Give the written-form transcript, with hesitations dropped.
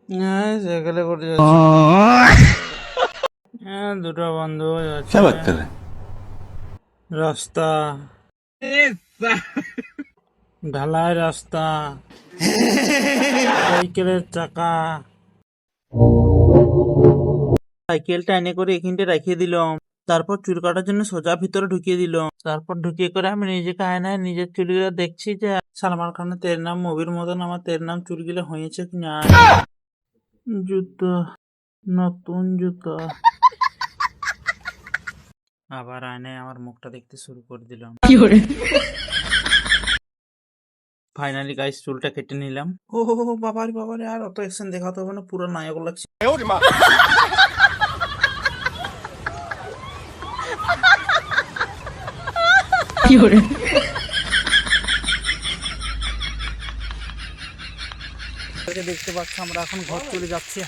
হ্যাঁ সাইকেলে করে যাচ্ছি। হ্যাঁ দুটো বন্ধু যাচ্ছে রাস্তা, ঢালাই রাস্তা, সাইকেলের চাকা। সাইকেলটা এনে করে এখানটা রাখিয়ে দিলাম, তারপর চুল কাটার জন্য সোজা ভিতরে ঢুকিয়ে দিলাম। তারপর ঢুকিয়ে করে আমি নিজেকে আয়নায় নিজের চুলগুলো দেখছি যে সালমান খানের তের নাম মুভির মতন আমার তের নাম চুলগুলো হয়েছে কিনা। জুতো, নতুন জুতো। আবার আয়নায় আমার মুখটা দেখতে শুরু করে দিলাম। ফাইনালি গাইস চুলটা কেটে নিলাম। ও বাবারে বাবারে, আর অত অ্যাকশন দেখাতে হবে না, পুরো নায়ক লাগছে। দেখতে পাচ্ছ আমরা এখন ঘর চলে যাচ্ছি।